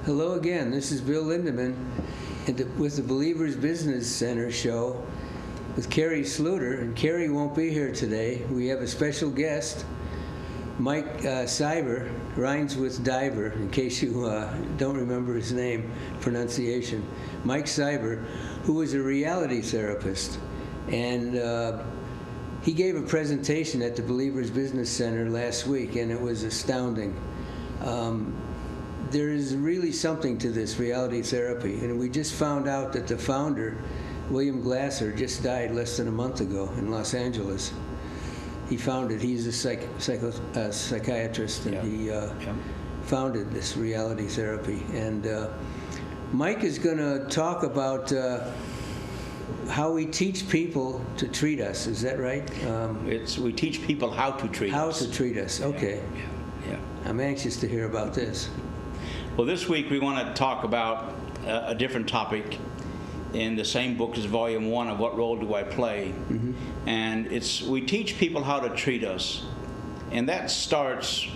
Hello again, this is Bill Lindeman with the Believers Business Center show with Carrie Sluter, and Carrie won't be here today. We have a special guest, Mike Siver, rhymes with diver, in case you don't remember his name, pronunciation. Mike Siver, who is a reality therapist, and he gave a presentation at the Believers Business Center last week, and it was astounding. There is really something to this reality therapy, and we just found out that the founder, William Glasser, just died less than a month ago in Los Angeles. He founded, he's a psychiatrist, and he founded this reality therapy. And Mike is going to talk about how we teach people to treat us. Is that right? We teach people how to treat us. How to treat us, okay. Yeah. I'm anxious to hear about this. Well, this week we want to talk about a different topic in the same book as Volume 1 of What Role Do I Play? Mm-hmm. And we teach people how to treat us. And that starts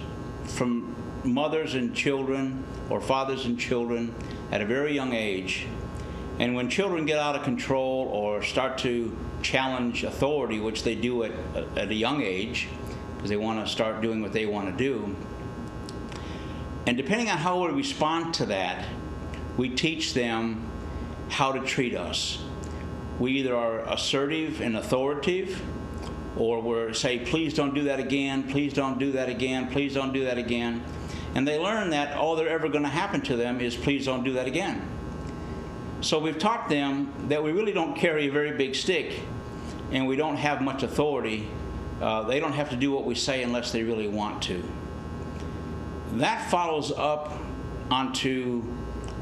from mothers and children or fathers and children at a very young age. And when children get out of control or start to challenge authority, which they do at a young age, because they want to start doing what they want to do, and depending on how we respond to that, we teach them how to treat us. We either are assertive and authoritative, or we're say, please don't do that again, please don't do that again, please don't do that again. And they learn that all they're ever going to happen to them is please don't do that again. So we've taught them that we really don't carry a very big stick, and we don't have much authority. They don't have to do what we say unless they really want to. That follows up onto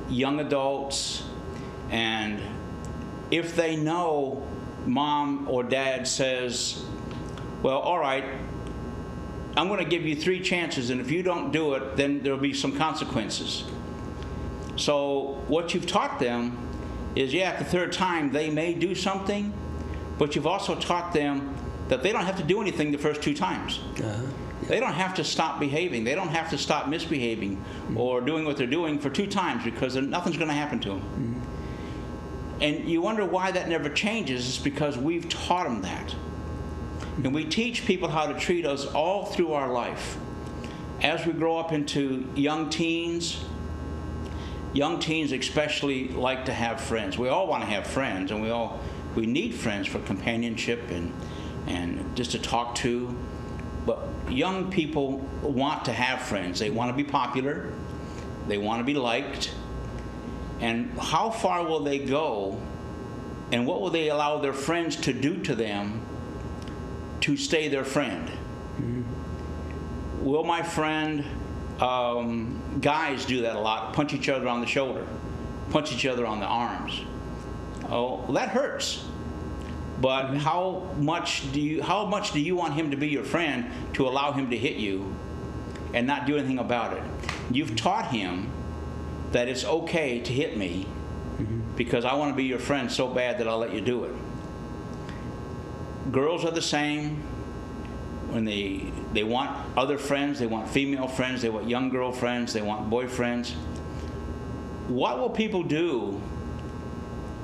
young adults, and if they know mom or dad says, well, all right, I'm going to give you 3 chances, and if you don't do it, then there'll be some consequences. So what you've taught them is, yeah, at the 3rd time they may do something, but you've also taught them that they don't have to do anything the first 2 times. Uh-huh. They don't have to stop behaving. They don't have to stop misbehaving or doing what they're doing for 2 times, because nothing's going to happen to them. Mm-hmm. And you wonder why that never changes. It's because we've taught them that. And we teach people how to treat us all through our life. As we grow up into young teens especially like to have friends. We all want to have friends, and we need friends for companionship and just to talk to. But young people want to have friends. They want to be popular. They want to be liked. And how far will they go, and what will they allow their friends to do to them to stay their friend? Mm-hmm. Will my friend, guys do that a lot, punch each other on the shoulder, punch each other on the arms. Oh, that hurts. But how much do you want him to be your friend to allow him to hit you and not do anything about it? You've taught him that it's okay to hit me because I want to be your friend so bad that I'll let you do it. Girls are the same. When they want other friends, they want female friends, they want young girl friends, they want boyfriends. What will people do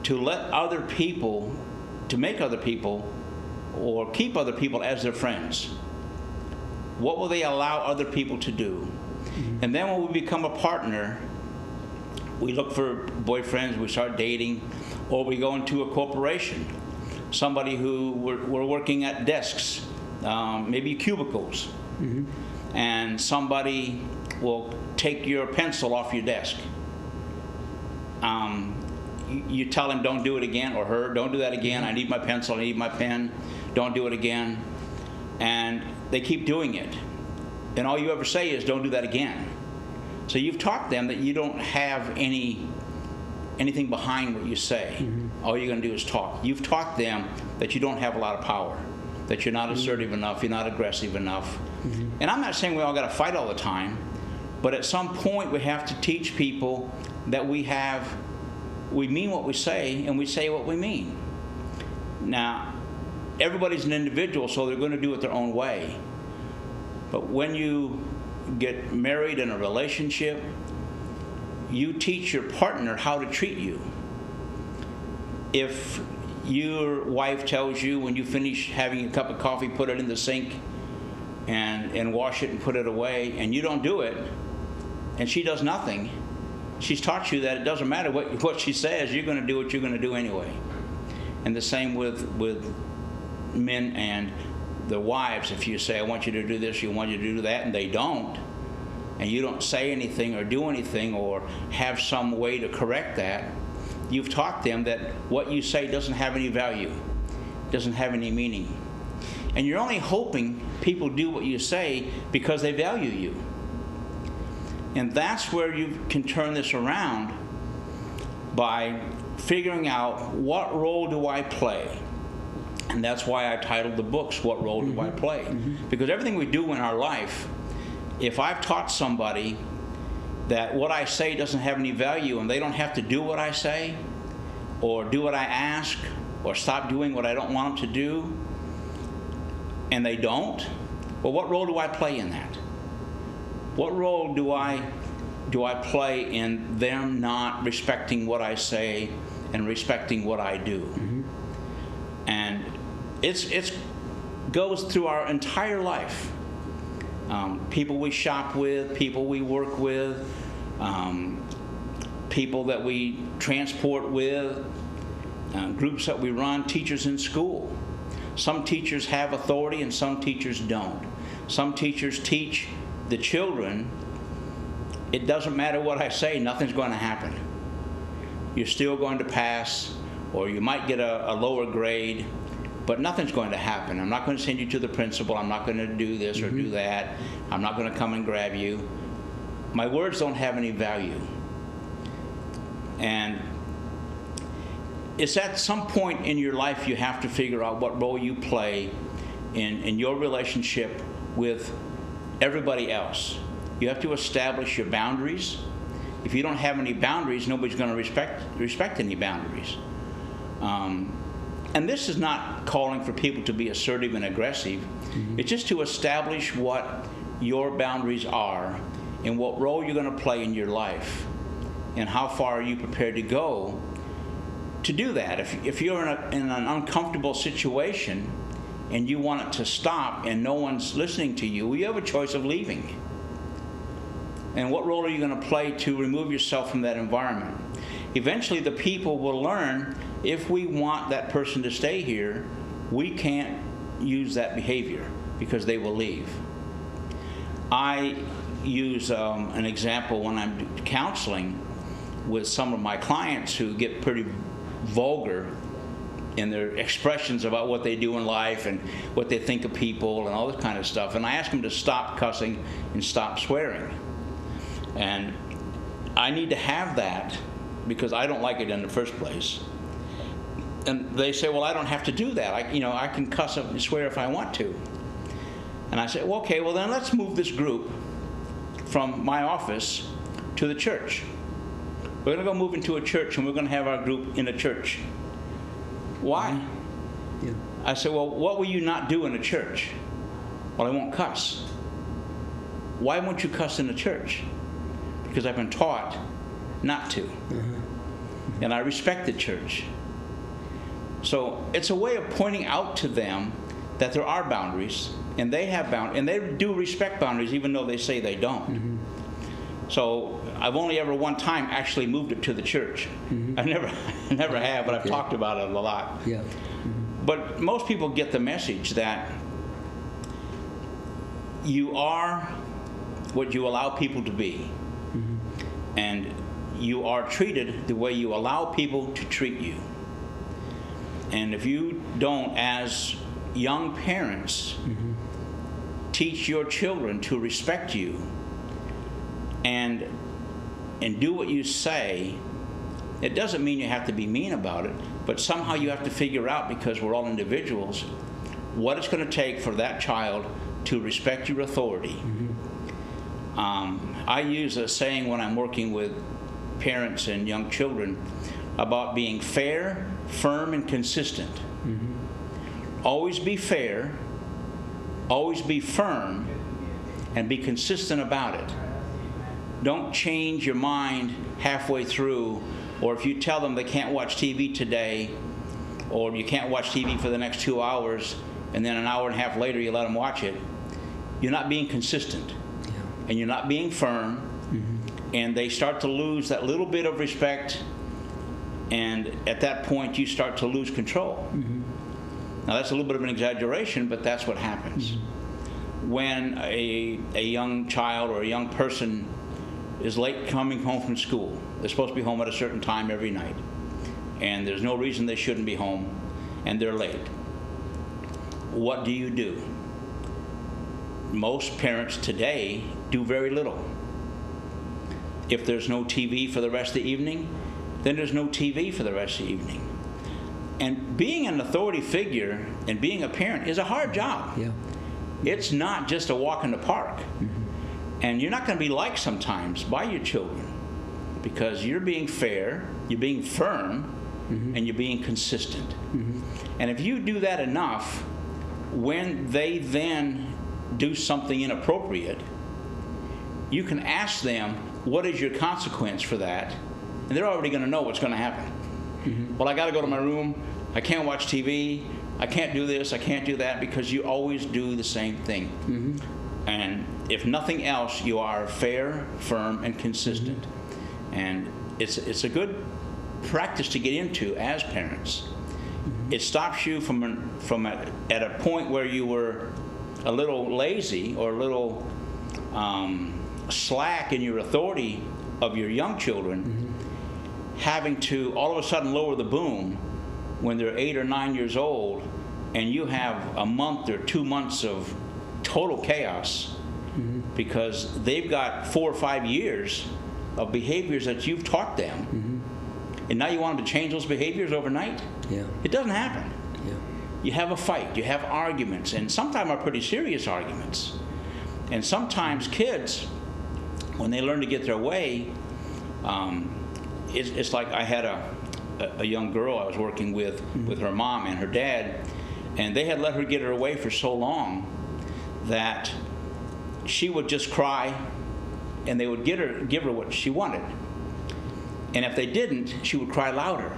to let other people, to make other people or keep other people as their friends? What will they allow other people to do? Mm-hmm. And then when we become a partner, we look for boyfriends, we start dating, or we go into a corporation. Somebody who we're working at desks, maybe cubicles, mm-hmm. and somebody will take your pencil off your desk. You tell him don't do it again, or her, don't do that again, I need my pencil, I need my pen, don't do it again. And they keep doing it. And all you ever say is don't do that again. So you've taught them that you don't have anything behind what you say. All you're going to do is talk. You've taught them that you don't have a lot of power, that you're not assertive enough, you're not aggressive enough. And I'm not saying we all got to fight all the time, but at some point we have to teach people that we mean what we say, and we say what we mean. Now, everybody's an individual, so they're going to do it their own way. But when you get married in a relationship, you teach your partner how to treat you. If your wife tells you when you finish having a cup of coffee, put it in the sink and wash it and put it away, and you don't do it, and she does nothing, she's taught you that it doesn't matter what she says, you're going to do what you're going to do anyway. And the same with men and their wives. If you say, I want you to do this, I want you to do that, and they don't, and you don't say anything or do anything or have some way to correct that, you've taught them that what you say doesn't have any value, doesn't have any meaning. And you're only hoping people do what you say because they value you. And that's where you can turn this around by figuring out, what role do I play? And that's why I titled the books, What Role Do I Play? Because everything we do in our life, if I've taught somebody that what I say doesn't have any value and they don't have to do what I say or do what I ask or stop doing what I don't want them to do, and they don't, well, what role do I play in that? What role do I play in them not respecting what I say and respecting what I do? And it's goes through our entire life. People we shop with, people we work with, people that we transport with, groups that we run, teachers in school. Some teachers have authority and some teachers don't. Some teachers teach the children, it doesn't matter what I say, nothing's going to happen. You're still going to pass, or you might get a lower grade, but nothing's going to happen. I'm not going to send you to the principal. I'm not going to do this or do that. I'm not going to come and grab you. My words don't have any value. And it's at some point in your life you have to figure out what role you play in your relationship with everybody else. You have to establish your boundaries. If you don't have any boundaries, nobody's going to respect any boundaries. And this is not calling for people to be assertive and aggressive. It's just to establish what your boundaries are and what role you're going to play in your life and how far are you prepared to go to do that. If you're in an uncomfortable situation and you want it to stop and no one's listening to you, well, you have a choice of leaving. And what role are you going to play to remove yourself from that environment? Eventually the people will learn, if we want that person to stay here, we can't use that behavior because they will leave. I use an example when I'm counseling with some of my clients who get pretty vulgar in their expressions about what they do in life and what they think of people and all this kind of stuff. And I ask them to stop cussing and stop swearing. And I need to have that because I don't like it in the first place. And they say, well, I don't have to do that. I can cuss up and swear if I want to. And I say, well, okay, well then let's move this group from my office to the church. We're going to go move into a church and we're going to have our group in a church. Why? Yeah. I said, well, what will you not do in a church? Well, I won't cuss. Why won't you cuss in the church? Because I've been taught not to. And I respect the church. So it's a way of pointing out to them that there are boundaries, and they have boundaries, and they do respect boundaries even though they say they don't. So I've only ever one time actually moved it to the church. I never have, but I've talked about it a lot. Yeah. But most people get the message that you are what you allow people to be. And you are treated the way you allow people to treat you. And if you don't, as young parents, teach your children to respect you and do what you say. It doesn't mean you have to be mean about it, but somehow you have to figure out, because we're all individuals, what it's going to take for that child to respect your authority. I use a saying when I'm working with parents and young children about being fair, firm, and consistent. Always be fair, always be firm, and be consistent about it. Don't change your mind halfway through, or if you tell them they can't watch TV today, or you can't watch TV for the next 2 hours, and then an hour and a half later you let them watch it, you're not being consistent. And you're not being firm, and they start to lose that little bit of respect, and at that point you start to lose control. Now that's a little bit of an exaggeration, but that's what happens. When a young child or a young person is late coming home from school, they're supposed to be home at a certain time every night, and there's no reason they shouldn't be home, and they're late. What do? Most parents today do very little. If there's no TV for the rest of the evening, then there's no TV for the rest of the evening. And being an authority figure and being a parent is a hard job. It's not just a walk in the park. And you're not going to be liked sometimes by your children, because you're being fair, you're being firm, and you're being consistent. And if you do that enough, when they then do something inappropriate, you can ask them, what is your consequence for that? And they're already going to know what's going to happen. Well, I got to go to my room, I can't watch TV, I can't do this, I can't do that, because you always do the same thing. And if nothing else, you are fair, firm, and consistent. And it's a good practice to get into as parents. It stops you from at a point where you were a little lazy or a little slack in your authority of your young children, having to all of a sudden lower the boom when they're 8 or 9 years old, and you have a month or 2 months of total chaos because they've got 4 or 5 years of behaviors that you've taught them, and now you want them to change those behaviors overnight? It doesn't happen. You have a fight, you have arguments, and sometimes are pretty serious arguments. And sometimes kids, when they learn to get their way, it's like I had a young girl I was working with her mom and her dad, and they had let her get her way for so long that she would just cry, and they would give her what she wanted. And if they didn't, she would cry louder.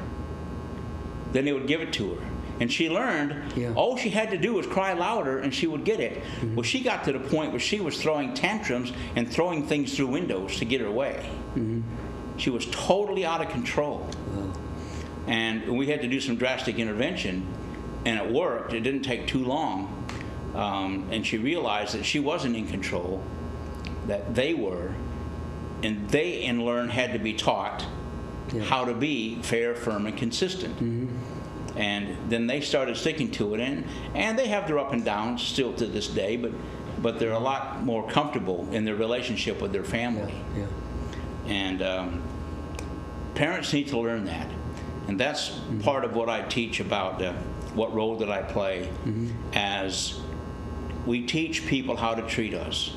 Then they would give it to her. And she learned all she had to do was cry louder and she would get it. Well, she got to the point where she was throwing tantrums and throwing things through windows to get her way. She was totally out of control. And we had to do some drastic intervention, and it worked. It didn't take too long. And she realized that she wasn't in control, that they were, and they in turn had to be taught how to be fair, firm, and consistent. And then they started sticking to it, and they have their up and downs still to this day, but they're a lot more comfortable in their relationship with their family. And parents need to learn that, and that's part of what I teach about what role that I play, as we teach people how to treat us,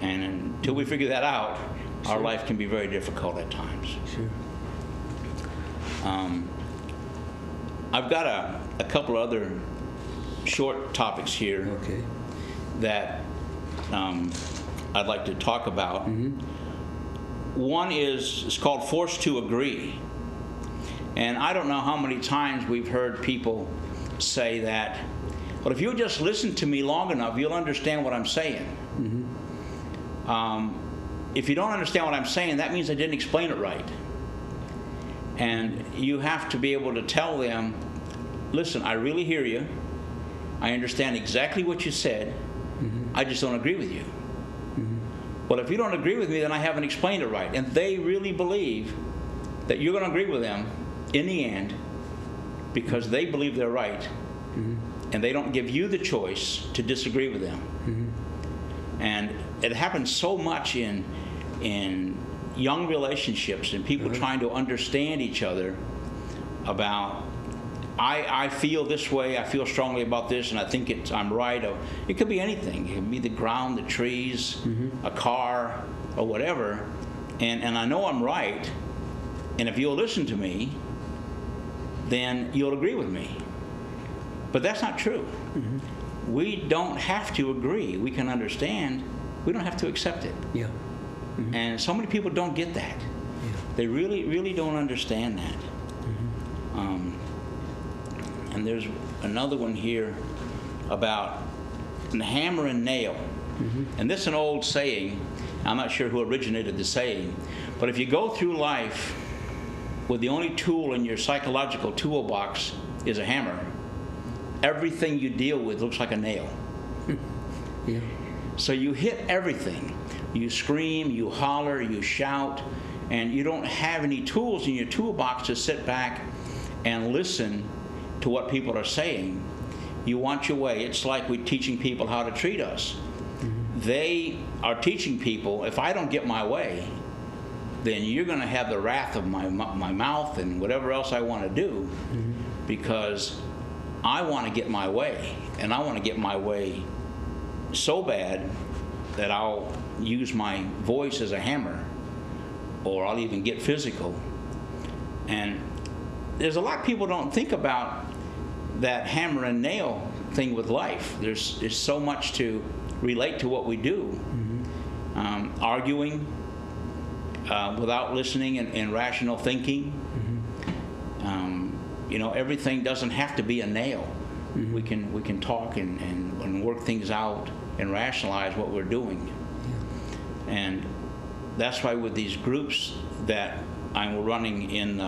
and until we figure that out, our life can be very difficult at times. I've got a couple of other short topics here that I'd like to talk about. One is called forced to agree. And I don't know how many times we've heard people say that, well, if you'll just listen to me long enough, you'll understand what I'm saying. If you don't understand what I'm saying, that means I didn't explain it right. And you have to be able to tell them, listen, I really hear you. I understand exactly what you said. I just don't agree with you. Well, if you don't agree with me, then I haven't explained it right. And they really believe that you're going to agree with them in the end because they believe they're right. And they don't give you the choice to disagree with them. And it happens so much in in young relationships and people trying to understand each other about, I feel this way, I feel strongly about this, and I think I'm right. Or it could be anything. It could be the ground, the trees, a car, or whatever. And I know I'm right, and if you'll listen to me, then you'll agree with me. But that's not true. We don't have to agree. We can understand. We don't have to accept it. Yeah. And so many people don't get that. Yeah. They really, really don't understand that. And there's another one here about the hammer and nail. And this is an old saying. I'm not sure who originated the saying, but if you go through life with the only tool in your psychological toolbox is a hammer, everything you deal with looks like a nail. Yeah. So you hit everything. You scream, you holler, you shout, and you don't have any tools in your toolbox to sit back and listen to what people are saying. You want your way. It's like we're teaching people how to treat us. They are teaching people, if I don't get my way, then you're going to have the wrath of my mouth and whatever else I want to do, because I want to get my way, and I want to get my way so bad that I'll use my voice as a hammer, or I'll even get physical. And there's a lot of people don't think about that hammer and nail thing with life. There's so much to relate to what we do. Arguing without listening and rational thinking. Everything doesn't have to be a nail. We can talk and work things out and rationalize what we're doing. And that's why with these groups that I'm running in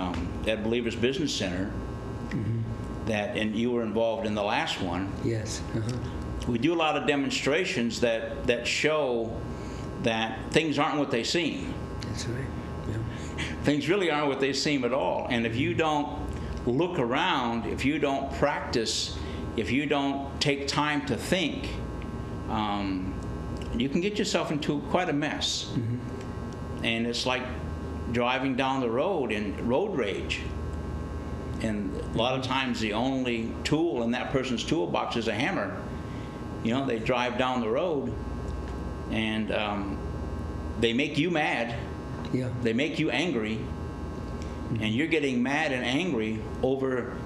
at Believers Business Center, and you were involved in the last one. Yes. We do a lot of demonstrations that show that things aren't what they seem. That's right. Yeah. Things really aren't what they seem at all. And if you don't look around, if you don't practice, if you don't take time to think, you can get yourself into quite a mess. And it's like driving down the road in road rage. And a lot of times the only tool in that person's toolbox is a hammer. They drive down the road and they make you mad. Yeah. They make you angry. And you're getting mad and angry over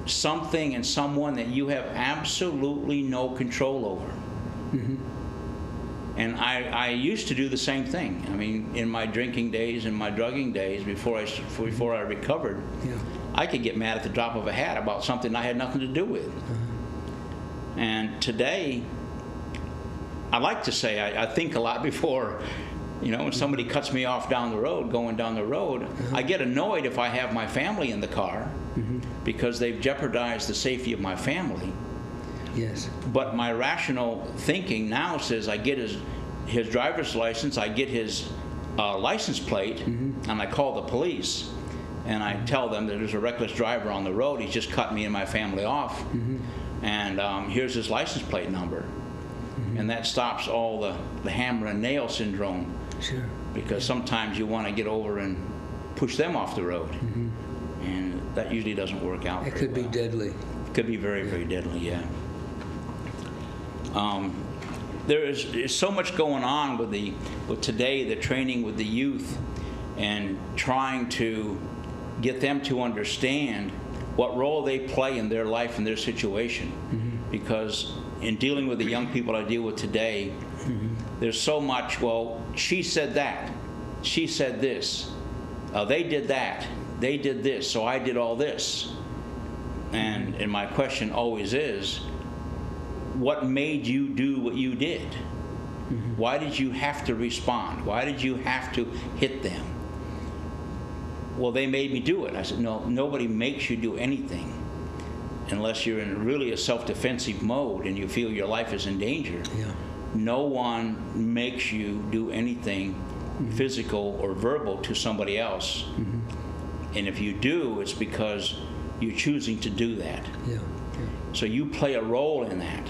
something and someone that you have absolutely no control over. And I used to do the same thing. I mean, in my drinking days and my drugging days, before I recovered, I could get mad at the drop of a hat about something I had nothing to do with. And today, I like to say I think a lot before, when somebody cuts me off down the road, going down the road, I get annoyed if I have my family in the car because they've jeopardized the safety of my family. Yes. But my rational thinking now says I get his driver's license, I get his license plate, and I call the police, and I tell them that there's a reckless driver on the road. He's just cut me and my family off, and here's his license plate number. And that stops all the hammer and nail syndrome. Sure. Because sometimes you want to get over and push them off the road, and that usually doesn't work out. It could be deadly. Could be very, very deadly. Yeah. There is so much going on with today, the training with the youth, and trying to get them to understand what role they play in their life and their situation. Because in dealing with the young people I deal with today, there's so much, well, she said that, she said this, they did that, they did this, so I did all this. And my question always is, what made you do what you did? Why did you have to respond? Why did you have to hit them? Well, they made me do it. I said, no, nobody makes you do anything unless you're in really a self-defensive mode and you feel your life is in danger. Yeah. No one makes you do anything physical or verbal to somebody else. And if you do, it's because you're choosing to do that. Yeah. So you play a role in that.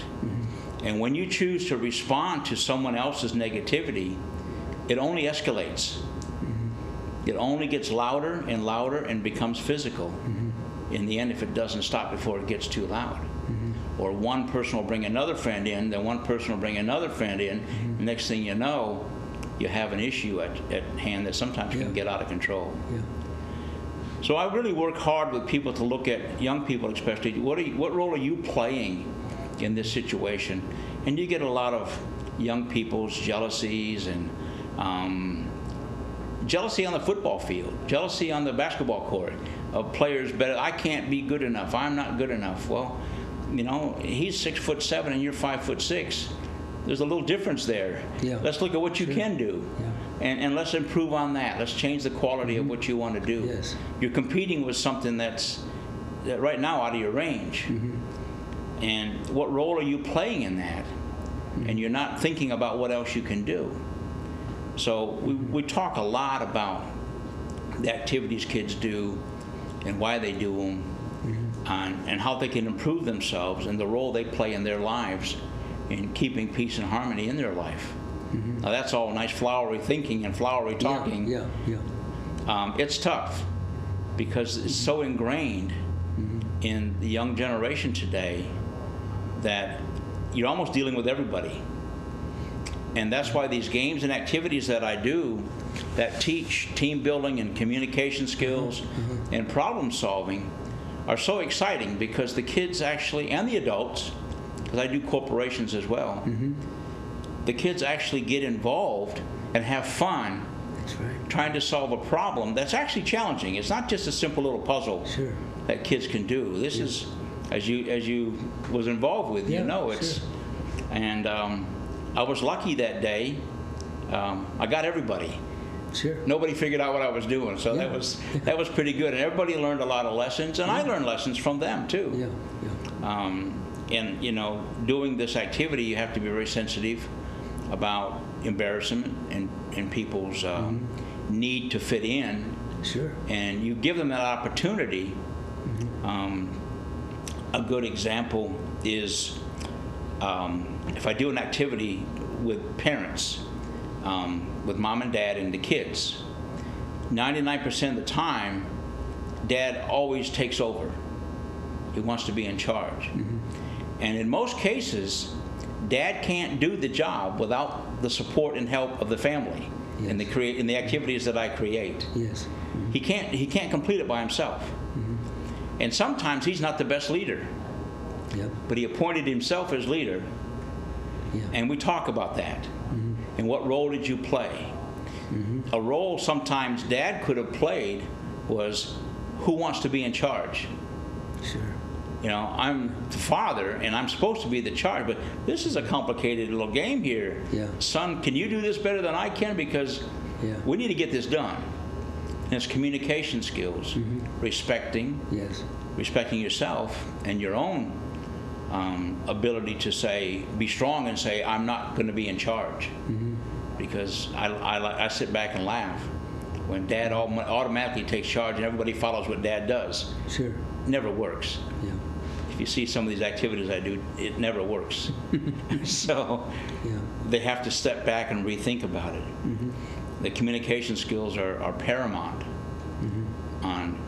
And when you choose to respond to someone else's negativity, it only escalates. It only gets louder and louder and becomes physical. In the end, if it doesn't stop before it gets too loud. Or one person will bring another friend in, then one person will bring another friend in. Next thing you know, you have an issue at hand that sometimes can get out of control. So I really work hard with people to look at young people, especially. What role are you playing in this situation? And you get a lot of young people's jealousies and jealousy on the football field, jealousy on the basketball court of players better. I can't be good enough. I'm not good enough. Well, you know, he's 6'7" and you're 5'6". There's a little difference there. Let's look at what you can do. And let's improve on that. Let's change the quality of what you want to do. You're competing with something that's right now out of your range. And what role are you playing in that? And you're not thinking about what else you can do. So we talk a lot about the activities kids do and why they do them, and how they can improve themselves and the role they play in their lives in keeping peace and harmony in their life. Now that's all nice flowery thinking and flowery talking. It's tough because it's so ingrained in the young generation today that you're almost dealing with everybody. And that's why these games and activities that I do that teach team building and communication skills and problem solving are so exciting, because the kids actually, and the adults, because I do corporations as well, the kids actually get involved and have fun trying to solve a problem that's actually challenging. It's not just a simple little puzzle that kids can do. This is, as you was involved with, you know, it's, and I was lucky that day. I got everybody. Nobody figured out what I was doing, so that was pretty good, and everybody learned a lot of lessons, and I learned lessons from them too. And you know, doing this activity, you have to be very sensitive about embarrassment and people's need to fit in. And you give them that opportunity. A good example is if I do an activity with parents, with mom and dad and the kids, 99% of the time, dad always takes over. He wants to be in charge. And in most cases, dad can't do the job without the support and help of the family in the activities that I create. He can't complete it by himself. And sometimes he's not the best leader. But he appointed himself as leader. And we talk about that. And what role did you play? A role sometimes dad could have played was, who wants to be in charge? You know, I'm the father and I'm supposed to be the charge, but this is a complicated little game here. Son, can you do this better than I can? Because we need to get this done. And it's communication skills, respecting yourself and your own ability to say, be strong and say, I'm not going to be in charge. Because I sit back and laugh when dad automatically takes charge and everybody follows what dad does. Never works. If you see some of these activities I do, it never works. So they have to step back and rethink about it. The communication skills are paramount on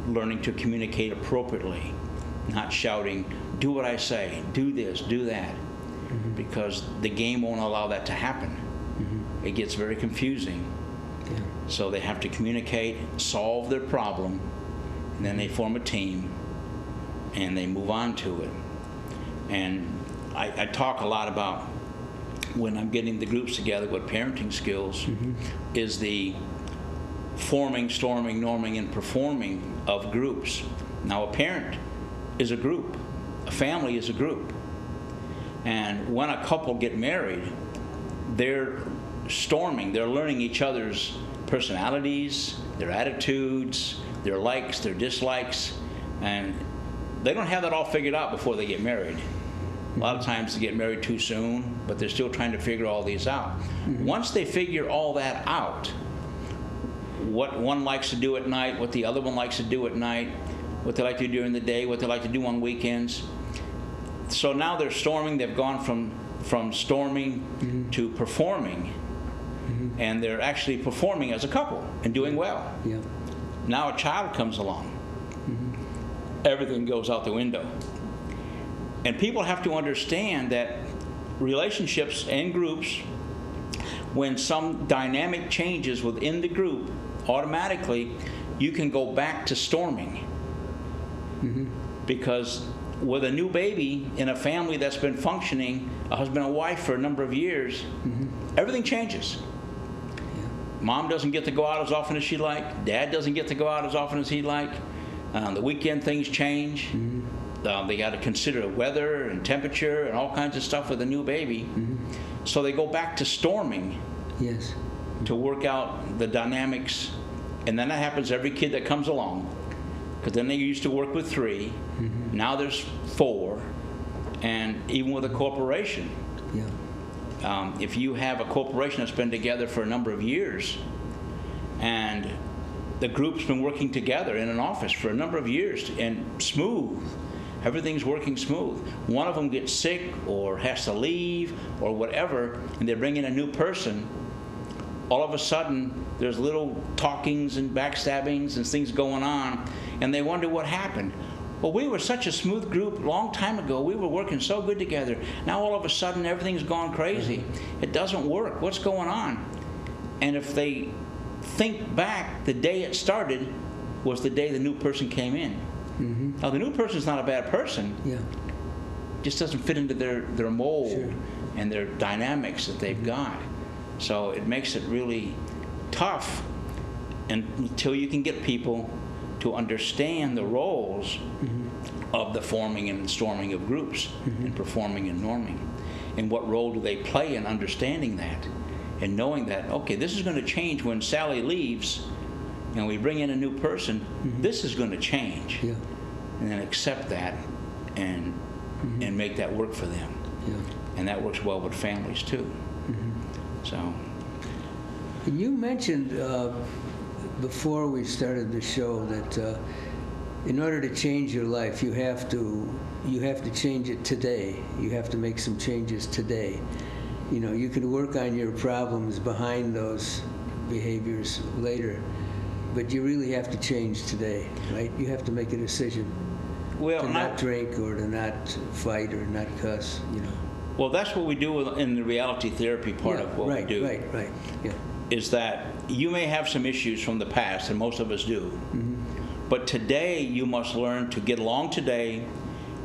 learning to communicate appropriately, not shouting, do what I say, do this, do that, because the game won't allow that to happen. It gets very confusing. So they have to communicate, solve their problem, and then they form a team and they move on to it. And I talk a lot about, when I'm getting the groups together with parenting skills, is the forming, storming, norming, and performing of groups. Now, a parent is a group. A family is a group. And when a couple get married, they're storming. They're learning each other's personalities, their attitudes, their likes, their dislikes, and they don't have that all figured out before they get married. A lot of times they get married too soon, but they're still trying to figure all these out. Once they figure all that out, what one likes to do at night, what the other one likes to do at night, what they like to do during the day, what they like to do on weekends. So now they're storming. They've gone from storming to performing. and they're actually performing as a couple and doing well. Yeah. Now a child comes along. Everything goes out the window. And people have to understand that relationships and groups, when some dynamic changes within the group, automatically you can go back to storming. Because with a new baby in a family that's been functioning, a husband and wife for a number of years, everything changes. Mom doesn't get to go out as often as she'd like. Dad doesn't get to go out as often as he'd like. The weekend things change. They got to consider weather and temperature and all kinds of stuff with a new baby. So they go back to storming. Yes. To work out the dynamics. And then that happens to every kid that comes along. Because then they used to work with 3. Now there's 4. And even with a corporation. Yeah. If you have a corporation that's been together for a number of years, and the group's been working together in an office for a number of years, and smooth, everything's working smooth. One of them gets sick or has to leave or whatever, and they bring in a new person. All of a sudden, there's little talkings and backstabbings and things going on, and they wonder what happened. Well, we were such a smooth group a long time ago. We were working so good together. Now all of a sudden, everything's gone crazy. It doesn't work. What's going on? And if they think back, the day it started was the day the new person came in. Now, the new person's not a bad person. Yeah. Just doesn't fit into their mold. Sure. And their dynamics that they've got. So it makes it really tough until you can get people to understand the roles of the forming and storming of groups and performing and norming. And what role do they play in understanding that and knowing that, okay, this is going to change when Sally leaves and we bring in a new person, this is going to change. Yeah. And then accept that and make that work for them. Yeah. And that works well with families too. So. And you mentioned before we started the show that in order to change your life, you have to change it today. You have to make some changes today. You know, you can work on your problems behind those behaviors later, but you really have to change today, right? You have to make a decision to not drink or to not fight or not cuss, you know. Well, that's what we do in the reality therapy part of what we do. Right. Yeah. Is that you may have some issues from the past, and most of us do. But today you must learn to get along today,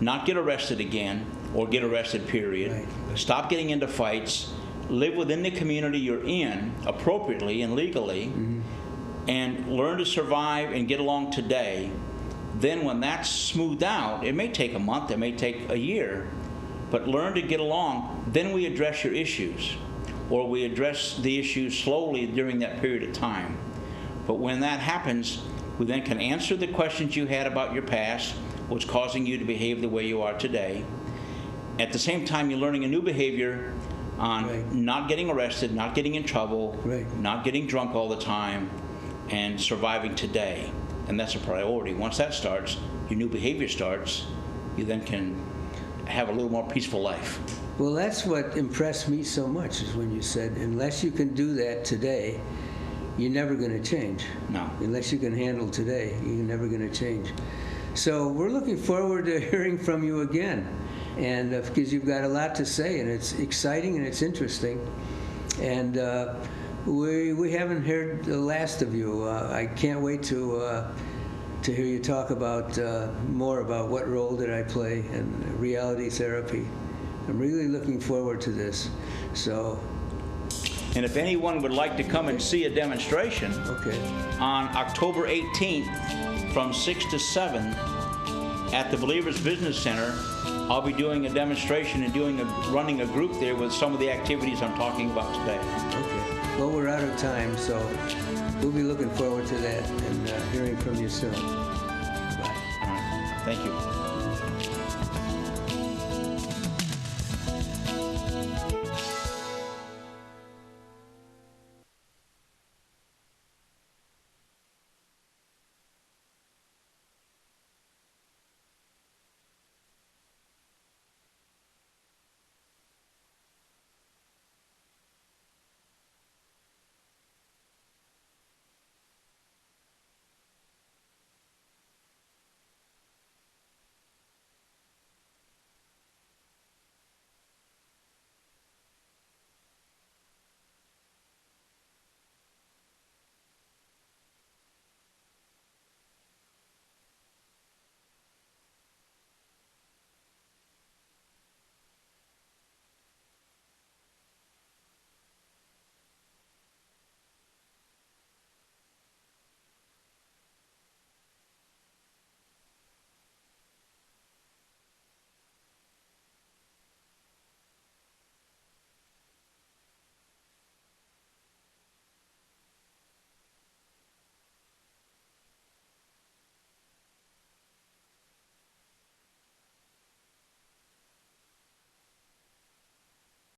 not get arrested again, or get arrested, period. Right. Stop getting into fights, live within the community you're in appropriately and legally, and learn to survive and get along today. Then when that's smoothed out, it may take a month, it may take a year, but learn to get along. Then we address your issues, or we address the issues slowly during that period of time. But when that happens, we then can answer the questions you had about your past, what's causing you to behave the way you are today. At the same time, you're learning a new behavior on not getting arrested, not getting in trouble, not getting drunk all the time, and surviving today. And that's a priority. Once that starts, your new behavior starts, you then can have a little more peaceful life. Well, that's what impressed me so much, is when you said, unless you can do that today, you're never going to change. No. Unless you can handle today, you're never going to change. So we're looking forward to hearing from you again, and because you've got a lot to say, and it's exciting and it's interesting. And we haven't heard the last of you. I can't wait to hear you talk about more about what role did I play in reality therapy. I'm really looking forward to this. So. And if anyone would like to come and see a demonstration, on October 18th from 6 to 7 at the Believers Business Center, I'll be doing a demonstration and running a group there with some of the activities I'm talking about today. Okay. Well, we're out of time, so we'll be looking forward to that and hearing from you soon. Bye. All right. Thank you.